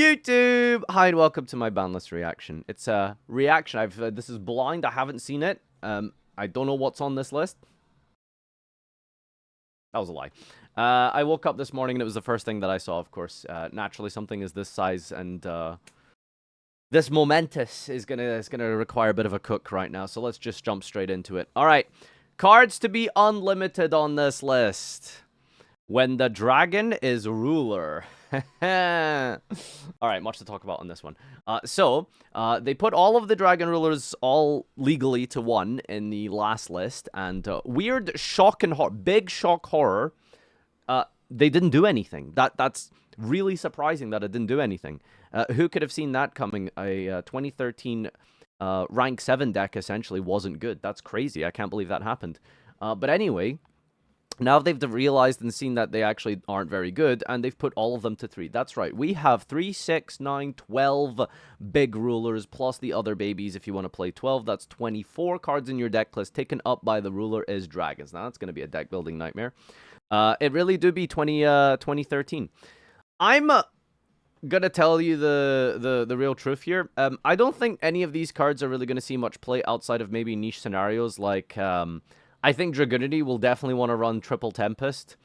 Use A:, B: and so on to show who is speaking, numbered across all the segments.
A: YouTube! Hi and welcome to my Banlist reaction. It's a reaction. This is blind. I haven't seen it. I don't know what's on this list. That was a lie. I woke up this morning and it was the first thing that I saw, of course. Naturally, something is this size and this momentous is gonna require a bit of a cook right now. So let's just jump straight into it. All right, cards to be unlimited on this list. When the dragon is ruler. Alright, much to talk about on this one. They put all of the dragon rulers all legally to 1 in the last list. And weird shock and horror, big shock horror, they didn't do anything. That's really surprising that it didn't do anything. Who could have seen that coming? A 2013 rank 7 deck essentially wasn't good. That's crazy. I can't believe that happened. But anyway, now they've realized and seen that they actually aren't very good, and they've put all of them to 3. That's right. We have 3, 6, 9, 12 big rulers, plus the other babies if you want to play 12. That's 24 cards in your deck list. Taken up by the ruler is dragons. Now, that's going to be a deck building nightmare. It really do be 2013. I'm gonna tell you the real truth here. I don't think any of these cards are really going to see much play outside of maybe niche scenarios like... I think Dragunity will definitely want to run Triple Tempest.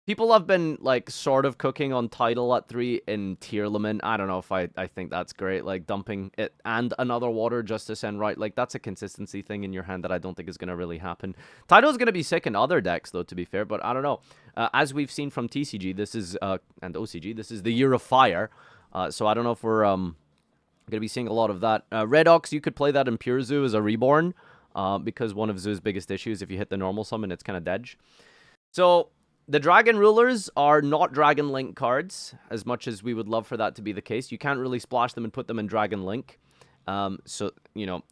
A: People have been, like, sort of cooking on Tidal at 3 in Tearlament. I don't know if I think that's great. Like, dumping it and another water just to send right. Like, that's a consistency thing in your hand that I don't think is going to really happen. Tidal's going to be sick in other decks, though, to be fair. But I don't know. As we've seen from TCG, this is, and OCG, this is the Year of Fire. So I don't know if we're going to be seeing a lot of that. Red Ox, you could play that in Pure Zoo as a Reborn. Because one of Zoo's biggest issues, if you hit the normal summon, it's kind of dead. So, the Dragon Rulers are not Dragon Link cards, as much as we would love for that to be the case. You can't really splash them and put them in Dragon Link. So, you know,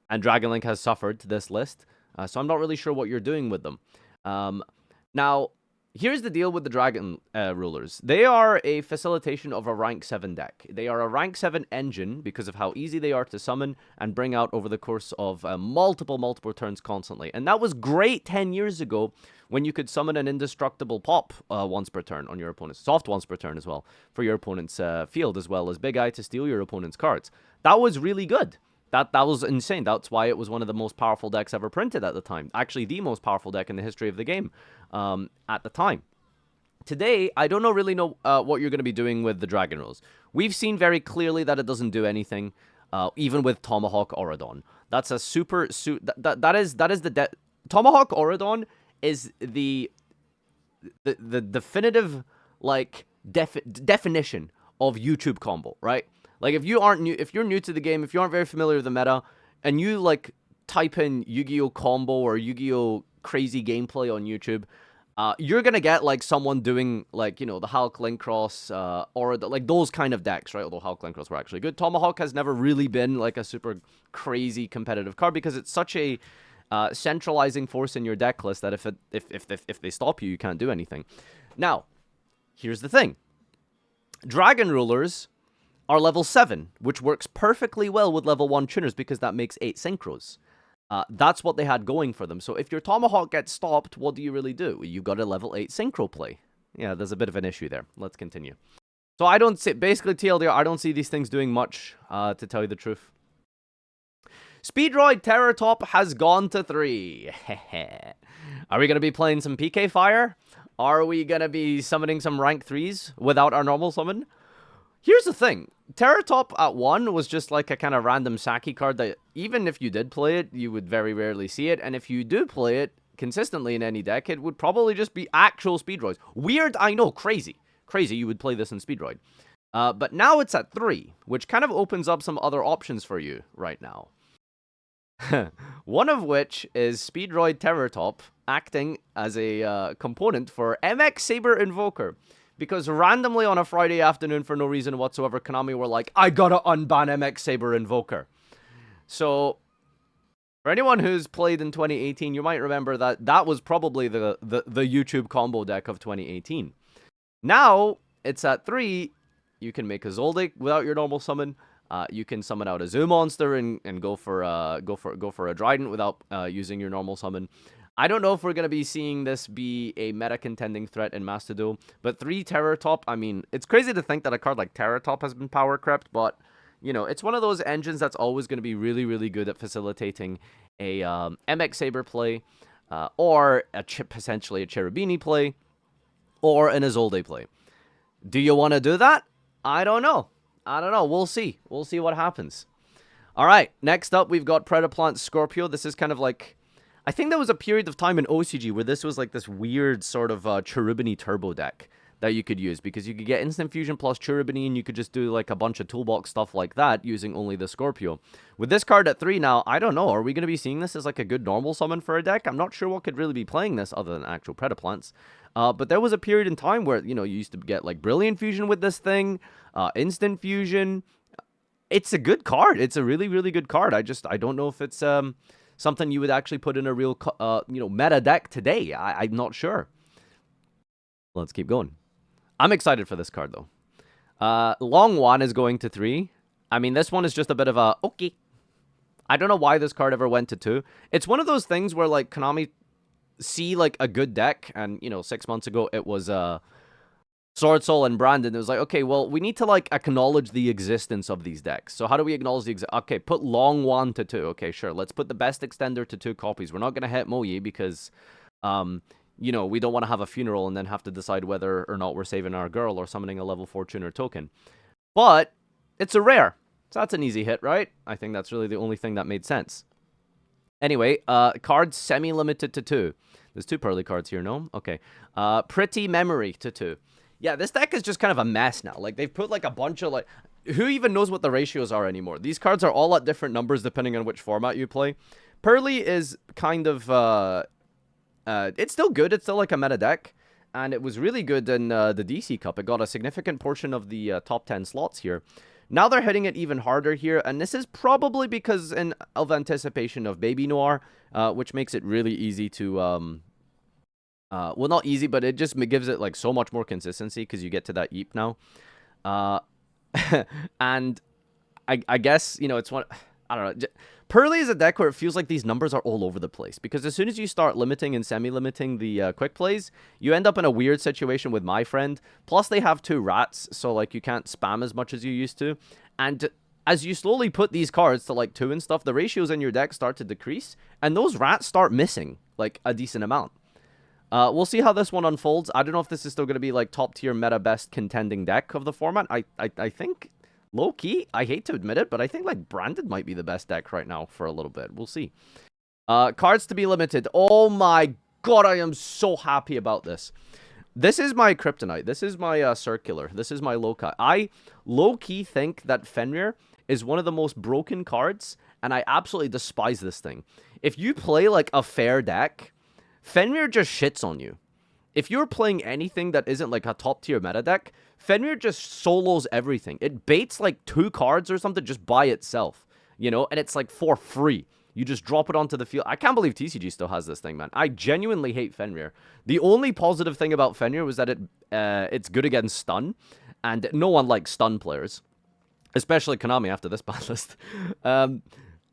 A: and Dragon Link has suffered to this list. So, I'm not really sure what you're doing with them. Now, here's the deal with the Dragon Rulers. They are a facilitation of a rank 7 deck. They are a rank 7 engine because of how easy they are to summon and bring out over the course of multiple turns constantly. And that was great 10 years ago when you could summon an indestructible pop once per turn on your opponent's, soft once per turn as well, for your opponent's field, as well as Big Eye to steal your opponent's cards. That was really good. That was insane. That's why it was one of the most powerful decks ever printed at the time. Actually, the most powerful deck in the history of the game at the time. Today, I don't really know what you're going to be doing with the Dragon Rules. We've seen very clearly that it doesn't do anything, even with Tomahawk Auradon. That's a super... That is the... Tomahawk Auradon is the definitive, like, definition of YouTube combo, right? Like, if you're new to the game, if you aren't very familiar with the meta, and you, like, type in Yu-Gi-Oh! Combo or Yu-Gi-Oh! Crazy gameplay on YouTube, you're gonna get, like, someone doing, like, you know, the Hulk Link Cross, or, like, those kind of decks, right? Although Hulk Link Cross were actually good. Tomahawk has never really been, like, a super crazy competitive card because it's such a centralizing force in your deck list that if they stop you, you can't do anything. Now, here's the thing. Dragon Rulers are level 7, which works perfectly well with level 1 tuners because that makes 8 synchros. That's what they had going for them. So if your Tomahawk gets stopped, what do you really do? You've got a level 8 synchro play. Yeah, there's a bit of an issue there. Let's continue. So I don't see, basically TLDR, I don't see these things doing much, to tell you the truth. Speedroid Terror Top has gone to 3. Are we going to be playing some PK Fire? Are we going to be summoning some rank 3s without our normal summon? Here's the thing. Terror Top at 1 was just like a kind of random Saki card that even if you did play it, you would very rarely see it. And if you do play it consistently in any deck, it would probably just be actual Speedroids. Weird, I know, crazy. Crazy you would play this in Speedroid. But now it's at 3, which kind of opens up some other options for you right now. One of which is Speedroid Terror Top acting as a component for MX Saber Invoker. Because randomly on a Friday afternoon, for no reason whatsoever, Konami were like, I gotta unban MX Saber Invoker. So, for anyone who's played in 2018, you might remember that that was probably the YouTube combo deck of 2018. Now, it's at 3, you can make a Zoldyck without your normal summon. You can summon out a Zoo monster and go for a Dryden without using your normal summon. I don't know if we're going to be seeing this be a meta contending threat in Master Duel, but 3 Terror Top, I mean, it's crazy to think that a card like Terror Top has been power crept, but, you know, it's one of those engines that's always going to be really, really good at facilitating a MX Saber play, or potentially a Cherubini play, or an Isolde play. Do you want to do that? I don't know. I don't know. We'll see. We'll see what happens. All right, next up, we've got Predaplant Scorpio. This is kind of like... I think there was a period of time in OCG where this was like this weird sort of Cherubini turbo deck that you could use, because you could get Instant Fusion plus Cherubini, and you could just do like a bunch of toolbox stuff like that using only the Scorpio. With this card at 3 now, I don't know. Are we going to be seeing this as like a good normal summon for a deck? I'm not sure what could really be playing this other than actual Predaplants. But there was a period in time where, you know, you used to get like Brilliant Fusion with this thing, Instant Fusion. It's a good card. It's a really, really good card. I don't know if it's something you would actually put in a real, you know, meta deck today. I'm not sure. Let's keep going. I'm excited for this card, though. Long Wan is going to 3. I mean, this one is just a bit of a, okay. I don't know why this card ever went to 2. It's one of those things where, like, Konami see, like, a good deck, and, you know, 6 months ago, it was, Sword Soul and Brandon. It was like, okay, well, we need to, like, acknowledge the existence of these decks. So how do we acknowledge the okay, put Long Wan to 2. Okay, sure. Let's put the best extender to 2 copies. We're not going to hit Moyi because, you know, we don't want to have a funeral and then have to decide whether or not we're saving our girl or summoning a level 4 tuner token. But it's a rare. So that's an easy hit, right? I think that's really the only thing that made sense. Anyway, cards semi-limited to 2. There's 2 Pearly cards here, no? Okay. Pretty Memory to 2. Yeah, this deck is just kind of a mess now. Like, they've put, like, a bunch of, like... Who even knows what the ratios are anymore? These cards are all at different numbers depending on which format you play. Pearly is kind of, it's still good. It's still, like, a meta deck. And it was really good in the DC Cup. It got a significant portion of the top 10 slots here. Now they're hitting it even harder here. And this is probably because of anticipation of Baby Noir, which makes it really easy to... well, not easy, but it just gives it, like, so much more consistency because you get to that Eep now. And I guess, you know, it's one... I don't know. Pearly is a deck where it feels like these numbers are all over the place. Because as soon as you start limiting and semi-limiting the quick plays, you end up in a weird situation with My Friend. Plus, they have 2 rats, so, like, you can't spam as much as you used to. And... as you slowly put these cards to, like, 2 and stuff, the ratios in your deck start to decrease. And those rats start missing, like, a decent amount. We'll see how this one unfolds. I don't know if this is still going to be, like, top-tier meta-best contending deck of the format. I think, low-key, I hate to admit it, but I think, like, Branded might be the best deck right now for a little bit. We'll see. Cards to be limited. Oh, my God, I am so happy about this. This is my Kryptonite. This is my Circular. This is my Loci. I low-key think that Fenrir is one of the most broken cards, and I absolutely despise this thing. If you play, like, a fair deck... Fenrir just shits on you. If you're playing anything that isn't like a top-tier meta deck, Fenrir just solos everything. It baits like 2 cards or something just by itself, you know, and it's like for free. You just drop it onto the field. I can't believe TCG still has this thing, man. I genuinely hate Fenrir. The only positive thing about Fenrir was that it's good against stun, and no one likes stun players, especially Konami after this banlist.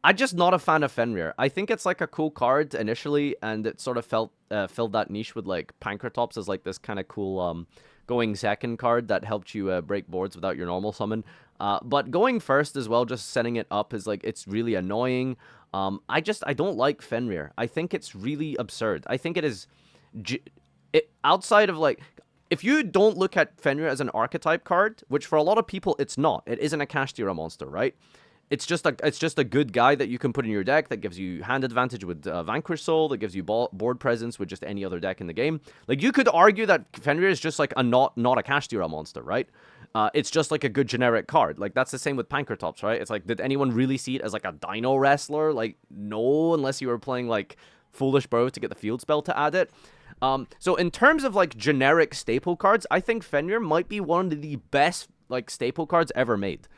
A: I'm just not a fan of Fenrir. I think it's like a cool card initially, and it sort of filled that niche with like Pankratops as like this kind of cool going second card that helped you break boards without your normal summon. But going first as well, just setting it up is like, it's really annoying. I don't like Fenrir. I think it's really absurd. I think it is outside of like, if you don't look at Fenrir as an archetype card, which for a lot of people it's not. It isn't a Kashtira monster, right? It's just a good guy that you can put in your deck that gives you hand advantage with Vanquish Soul, that gives you board presence with just any other deck in the game. Like, you could argue that Fenrir is just like a not a Kashtira monster, right? It's just like a good generic card. Like, that's the same with Pankratops, right? It's like, did anyone really see it as like a Dino Wrestler? Like, no, unless you were playing like Foolish Bro to get the field spell to add it. So in terms of like generic staple cards, I think Fenrir might be one of the best like staple cards ever made.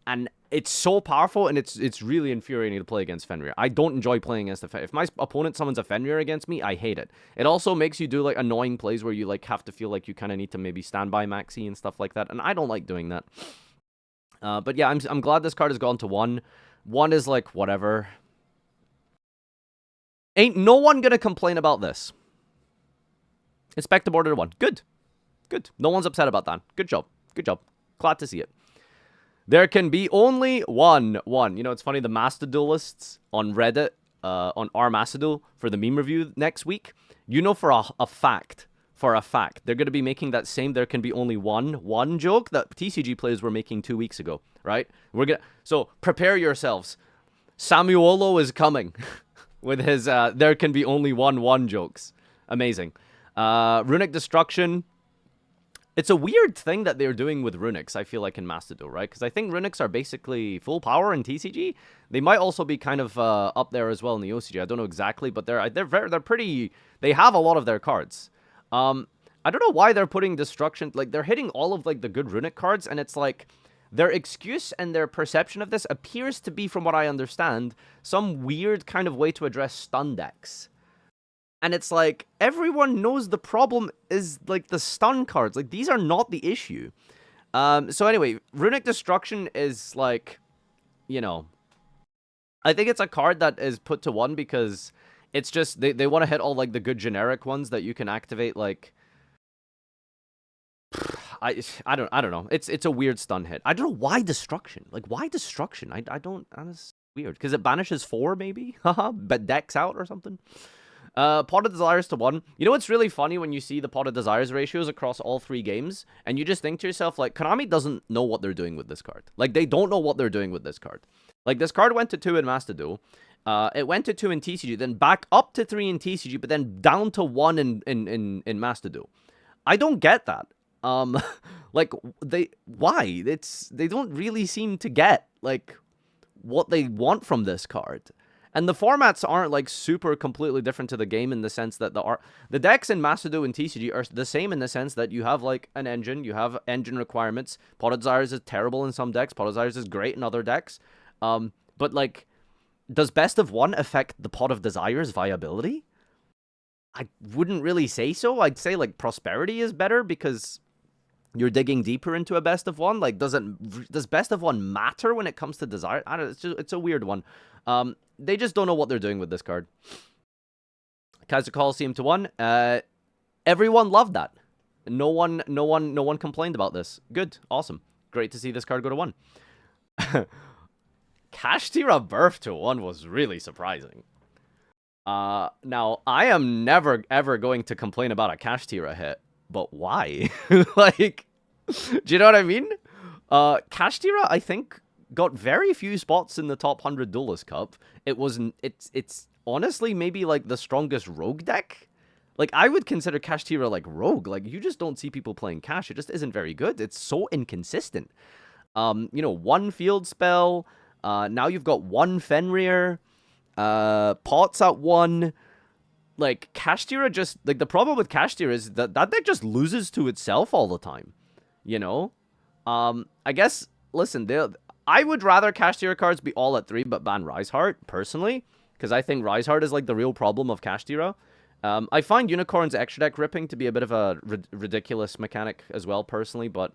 A: And it's so powerful, and it's really infuriating to play against Fenrir. I don't enjoy playing against the Fenrir. If my opponent summons a Fenrir against me, I hate it. It also makes you do, like, annoying plays where you, like, have to feel like you kind of need to maybe stand by Maxi and stuff like that, and I don't like doing that. But yeah, I'm glad this card has gone to 1. 1 is, like, whatever. Ain't no one gonna complain about this. Inspect the border to 1. Good. Good. No one's upset about that. Good job. Good job. Glad to see it. There can be only one. You know, it's funny, the Master Duelists on Reddit, on our Master Duel, for the meme review next week, you know for a fact, they're going to be making that same there can be only one joke that TCG players were making 2 weeks ago, right? So prepare yourselves. Samuolo is coming with his there can be only one jokes. Amazing. Runic Destruction. It's a weird thing that they're doing with Runics, I feel like, in Master Duel, right? Because I think Runics are basically full power in TCG. They might also be kind of up there as well in the OCG. I don't know exactly, but they're pretty... They have a lot of their cards. I don't know why they're putting Destruction... Like, they're hitting all of, like, the good Runic cards, and it's like... Their excuse and their perception of this appears to be, from what I understand, some weird kind of way to address stun decks. And it's like, everyone knows the problem is, like, the stun cards. Like, these are not the issue. So anyway, Runic Destruction is, like, you know... I think it's a card that is put to 1 because it's just... They want to hit all, like, the good generic ones that you can activate, like... I don't know. It's a weird stun hit. I don't know why Destruction. Like, why Destruction? I don't... That's weird. Because it banishes 4, maybe? Haha. But decks out or something? Pot of Desires to 1. You know what's really funny when you see the Pot of Desires ratios across all 3 games, and you just think to yourself, like, Konami doesn't know what they're doing with this card. Like, they don't know what they're doing with this card. Like, this card went to 2 in Master Duel. It went to 2 in TCG, then back up to 3 in TCG, but then down to 1 in Master Duel. I don't get that. Like, why? They don't really seem to get, like, what they want from this card. And the formats aren't, like, super completely different to the game in the sense that the decks in Master Duel and TCG are the same in the sense that you have, like, an engine, you have engine requirements. Pot of Desires is terrible in some decks, Pot of Desires is great in other decks. But, like, does Best of 1 affect the Pot of Desires viability? I wouldn't really say so. I'd say, like, Prosperity is better because you're digging deeper into a Best of 1. Like, does Best of 1 matter when it comes to Desire? I don't know, it's a weird one. They just don't know what they're doing with this card. Kaiser Coliseum to 1. Everyone loved that. No one complained about this. Good. Awesome. Great to see this card go to 1. Kashtira Birth to 1 was really surprising. Now, I am never, ever going to complain about a Kashtira hit. But why? Like, do you know what I mean? Kashtira, I think, got very few spots in the top 100 Duelist Cup. It's honestly maybe, like, the strongest rogue deck. Like, I would consider Kashtira, like, rogue. Like, you just don't see people playing Kash. It just isn't very good. It's so inconsistent. You know, 1 field spell. Now you've got 1 Fenrir. Pots at 1. Like, Kashtira just... Like, the problem with Kashtira is that deck just loses to itself all the time. You know? I guess... Listen, I would rather Kashtira cards be all at 3 but ban Riseheart, personally. Because I think Riseheart is, like, the real problem of Kashtira. I find Unicorn's extra deck ripping to be a bit of a ridiculous mechanic as well, personally. But,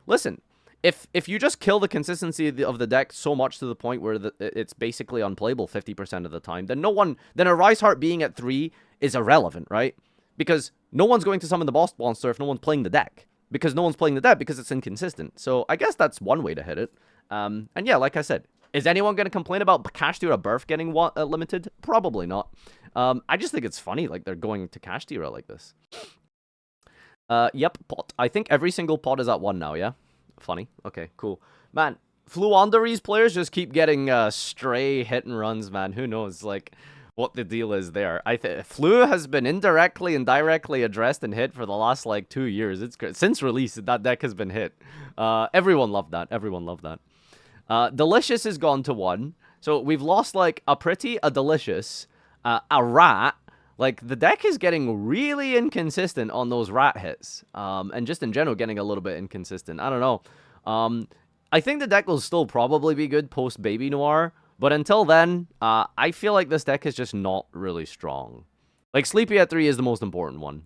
A: listen... If you just kill the consistency of the deck so much to the point where it's basically unplayable 50% of the time, then then a Riseheart being at 3 is irrelevant, right? Because no one's going to summon the boss monster if no one's playing the deck. Because no one's playing the deck because it's inconsistent. So I guess that's one way to hit it. And yeah, like I said, is anyone going to complain about Kashtira Birth getting limited? Probably not. I just think it's funny, like, they're going to Kashtira like this. Yep, pot. I think every single pot is at 1 now, yeah? Funny. Okay, cool. Man, Fluanderee's players just keep getting stray hit and runs, man. Who knows, like, what the deal is there. Flu has been indirectly and directly addressed and hit for the last, like, 2 years. It's great. Since release, that deck has been hit. Everyone loved that. Everyone loved that. Delicious has gone to 1. So we've lost, like, a Pretty, a Delicious, a Rat. Like, the deck is getting really inconsistent on those rat hits. And just in general, getting a little bit inconsistent. I don't know. I think the deck will still probably be good post-Baby Noir. But until then, I feel like this deck is just not really strong. Like, Sleepy at 3 is the most important one.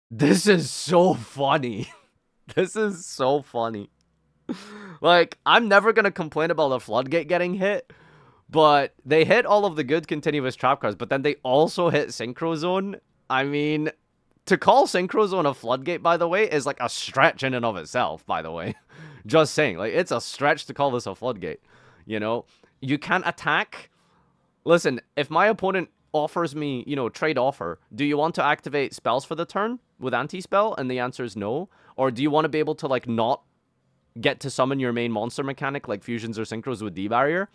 A: This is so funny. This is so funny. Like, I'm never going to complain about the Floodgate getting hit. But they hit all of the good continuous trap cards, but then they also hit Synchro Zone. I mean, to call Synchro Zone a floodgate, by the way, is like a stretch in and of itself, by the way. Just saying, like, it's a stretch to call this a floodgate. You know? You can't attack. Listen, if my opponent offers me, you know, trade offer, do you want to activate spells for the turn with anti-spell? And the answer is no. Or do you want to be able to, like, not get to summon your main monster mechanic, like fusions or synchros with D-barrier?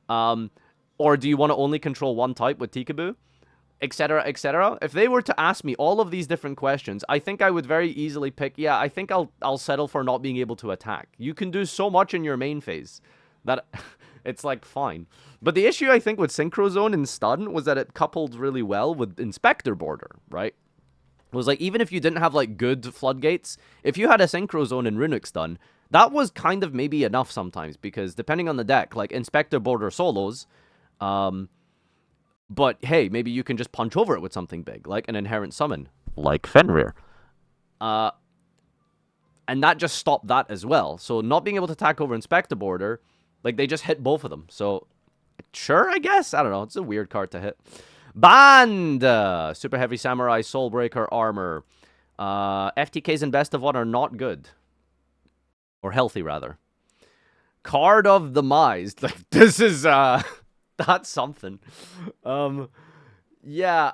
A: Or do you want to only control one type with Tikaboo? Etc, etc. If they were to ask me all of these different questions, I think I would very easily pick, yeah, I think I'll settle for not being able to attack. You can do so much in your main phase that it's like fine. But the issue I think with Synchro Zone and Stun was that it coupled really well with Inspector Border, right? It was like, even if you didn't have like good floodgates, if you had a Synchro Zone and Runic Stun, that was kind of maybe enough sometimes, because depending on the deck, like Inspector Border solos, but hey, maybe you can just punch over it with something big, like an Inherent Summon, like Fenrir. And that just stopped that as well. So not being able to attack over Inspector Border, like they just hit both of them. So sure, I guess. I don't know. It's a weird card to hit. Banned! Super Heavy Samurai, Soulbreaker, Armor. FTKs and Best of One are not good. Or healthy, rather. Card of Demise. Like, this is, that's something. Yeah.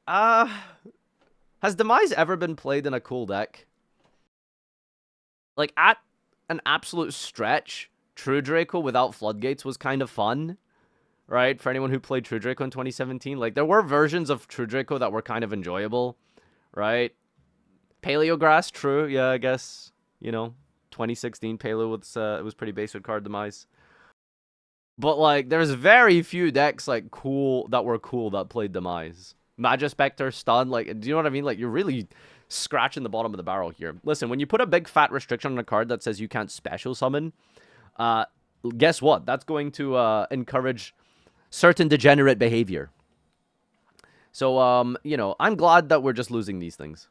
A: Has Demise ever been played in a cool deck? Like, at an absolute stretch, True Draco without Floodgates was kind of fun. Right? For anyone who played True Draco in 2017. Like, there were versions of True Draco that were kind of enjoyable. Right? Paleograss, true. Yeah, I guess. You know, 2016 Paleo was pretty basic card Demise. But, like, there's very few decks, like, that were cool that played Demise. Magispector, Stun, like, do you know what I mean? Like, you're really scratching the bottom of the barrel here. Listen, when you put a big fat restriction on a card that says you can't special summon, guess what? That's going to encourage certain degenerate behavior. So, you know, I'm glad that we're just losing these things.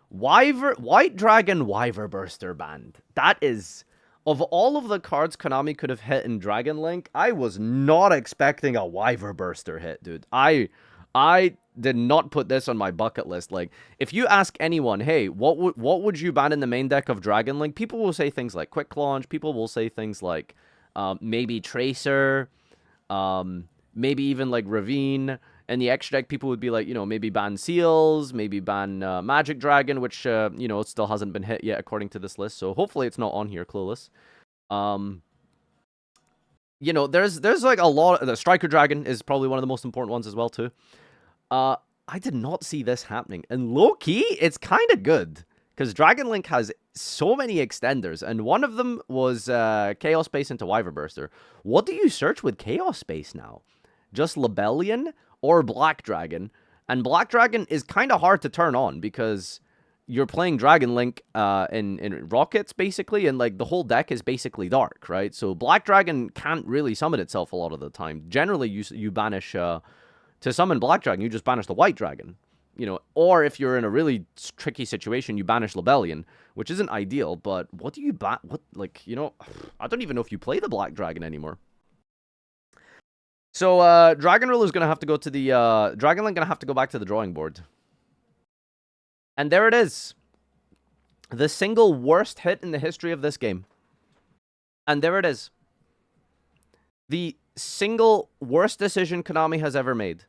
A: White Dragon Wyver Burster banned. That is, of all of the cards Konami could have hit in Dragon Link, I was not expecting a Wyver Burster hit, dude. I did not put this on my bucket list. Like, if you ask anyone, hey, what would you ban in the main deck of Dragon Link? People will say things like Quick Launch. People will say things like maybe Tracer, maybe even like Ravine. And the extra deck, people would be like, you know, maybe ban Seals, maybe ban Magic Dragon, which, you know, still hasn't been hit yet according to this list. So hopefully it's not on here, clueless. You know, there's like a lot. The Striker Dragon is probably one of the most important ones as well, too. I did not see this happening. And low-key, it's kind of good. Because Dragon Link has so many extenders. And one of them was Chaos Space into Wyver Burster. What do you search with Chaos Space now? Just Lebellion or Black Dragon? And Black Dragon is kind of hard to turn on. Because you're playing Dragon Link in Rockets, basically. And like the whole deck is basically dark, right? So Black Dragon can't really summon itself a lot of the time. Generally, you banish... to summon Black Dragon, you just banish the White Dragon, you know, or if you're in a really tricky situation, you banish Lebellion, which isn't ideal, but what do you like, you know, I don't even know if you play the Black Dragon anymore. So, Dragon Ruler's gonna have to go to the, Dragon Link gonna have to go back to the drawing board. And there it is. The single worst hit in the history of this game. And there it is. The single worst decision Konami has ever made.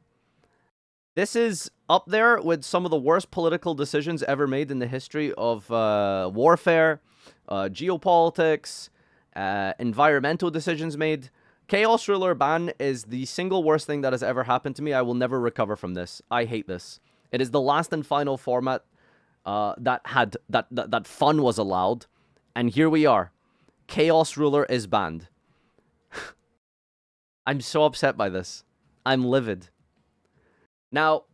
A: This is up there with some of the worst political decisions ever made in the history of warfare, geopolitics, environmental decisions made. Chaos Ruler ban is the single worst thing that has ever happened to me. I will never recover from this. I hate this. It is the last and final format that fun was allowed. And here we are. Chaos Ruler is banned. I'm so upset by this. I'm livid. Now,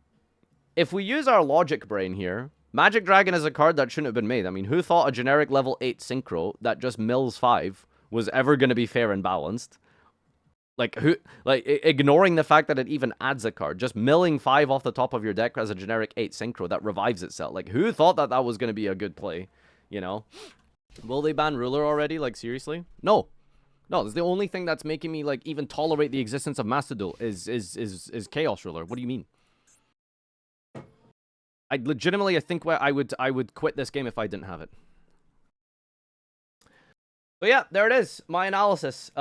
A: if we use our logic brain here, Magic Dragon is a card that shouldn't have been made. I mean, who thought a generic level 8 Synchro that just mills 5 was ever going to be fair and balanced? Like, ignoring the fact that it even adds a card. Just milling 5 off the top of your deck as a generic 8 Synchro that revives itself. Like, who thought that that was going to be a good play? You know? Will they ban Ruler already? Like, seriously? No. No, it's the only thing that's making me like even tolerate the existence of Master Duel is Chaos Ruler. What do you mean? I legitimately think I would quit this game if I didn't have it. But yeah, there it is. My analysis.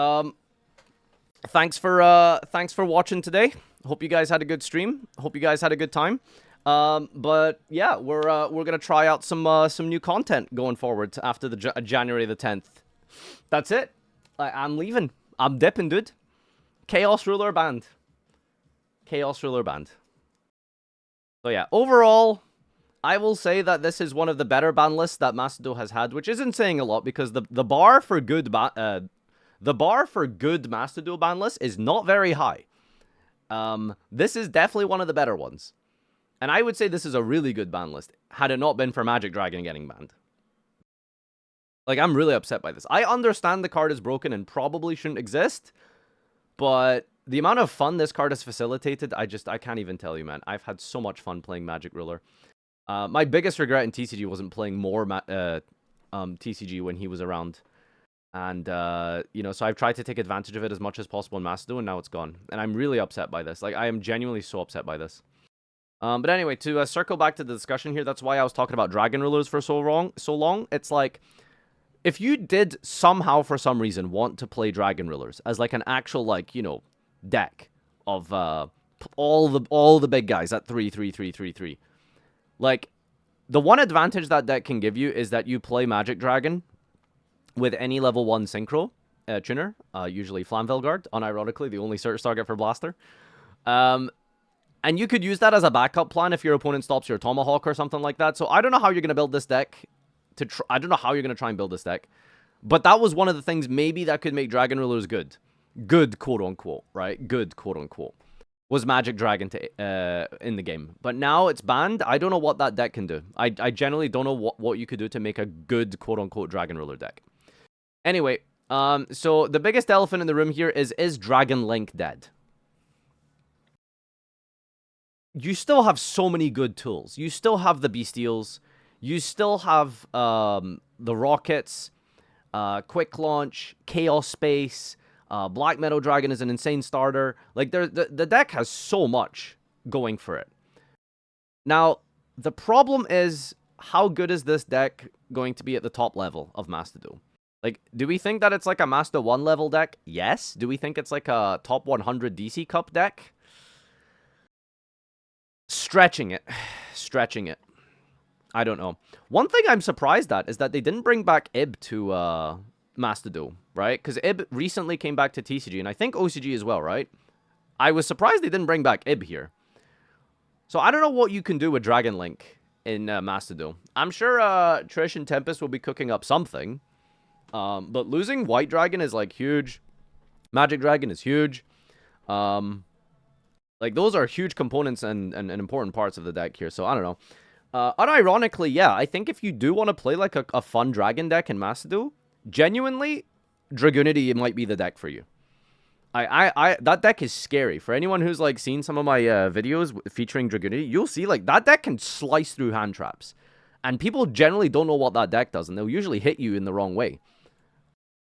A: Thanks for watching today. Hope you guys had a good stream. Hope you guys had a good time. But yeah, we're gonna try out some new content going forward after the January the 10th. That's it. I'm leaving. I'm dipping, dude. Chaos Ruler banned. Chaos Ruler banned. So yeah, overall, I will say that this is one of the better ban lists that Master Duel has had, which isn't saying a lot because the bar for good Master Duel ban list is not very high. This is definitely one of the better ones. And I would say this is a really good ban list, had it not been for Magic Dragon getting banned. Like, I'm really upset by this. I understand the card is broken and probably shouldn't exist, but the amount of fun this card has facilitated, I can't even tell you, man. I've had so much fun playing Magic Ruler. My biggest regret in TCG wasn't playing more TCG when he was around. And, you know, so I've tried to take advantage of it as much as possible in Master Duel, and now it's gone. And I'm really upset by this. Like, I am genuinely so upset by this. But anyway, to circle back to the discussion here, that's why I was talking about Dragon Rulers for so long. It's like, if you did somehow, for some reason, want to play Dragon Rulers as like an actual, like, you know, deck of all the big guys at 3/3/3/3/3, like, the one advantage that deck can give you is that you play Magic Dragon with any level 1 synchro tuner, usually Flamvelguard, unironically the only search target for Blaster. And you could use that as a backup plan if your opponent stops your Tomahawk or something like that. So I don't know how you're going to build this deck. I don't know how you're going to try and build this deck. But that was one of the things maybe that could make Dragon Rulers good. Good, quote-unquote, right? Good, quote-unquote. Was Magic Dragon in the game. But now it's banned. I don't know what that deck can do. I generally don't know what you could do to make a good, quote-unquote, Dragon Ruler deck. Anyway, so the biggest elephant in the room here is Dragon Link dead? You still have so many good tools. You still have the Bestials. You still have the Rockets, Quick Launch, Chaos Space, Black Meadow Dragon is an insane starter. Like, the deck has so much going for it. Now, the problem is, how good is this deck going to be at the top level of Master Duel? Like, do we think that it's like a Master 1 level deck? Yes. Do we think it's like a top 100 DC Cup deck? Stretching it. Stretching it. I don't know. One thing I'm surprised at is that they didn't bring back Ib to Master Duel, right? Because Ib recently came back to TCG, and I think OCG as well, right? I was surprised they didn't bring back Ib here. So I don't know what you can do with Dragon Link in Master Duel. I'm sure Trish and Tempest will be cooking up something. But losing White Dragon is, like, huge. Magic Dragon is huge. Like, those are huge components and important parts of the deck here, so I don't know. Unironically, yeah, I think if you do want to play, like, a fun Dragon deck in Master Duel, genuinely, Dragoonity might be the deck for you. That deck is scary. For anyone who's, like, seen some of my videos featuring Dragoonity, you'll see, like, that deck can slice through hand traps. And people generally don't know what that deck does, and they'll usually hit you in the wrong way.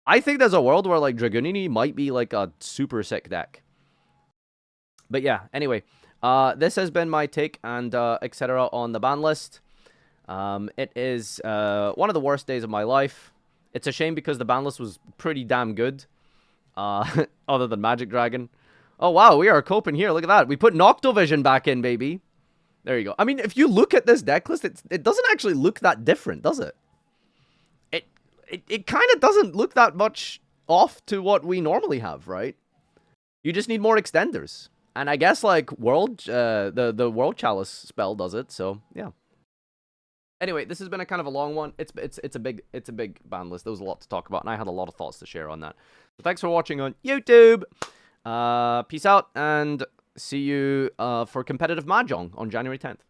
A: I think there's a world where, like, Dragoonity might be, like, a super sick deck. But yeah, anyway, this has been my take and etc. on the ban list. It is one of the worst days of my life. It's a shame because the ban list was pretty damn good, other than Magic Dragon. Oh, wow, we are coping here. Look at that. We put Noctovision back in, baby. There you go. I mean, if you look at this deck list, it doesn't actually look that different, does it? It kind of doesn't look that much off to what we normally have, right? You just need more extenders. And I guess, like, the World Chalice spell does it, so, yeah. Anyway, this has been a kind of a long one. It's a big ban list. There was a lot to talk about, and I had a lot of thoughts to share on that. So thanks for watching on YouTube. Peace out, and see you for competitive Mahjong on January 10th.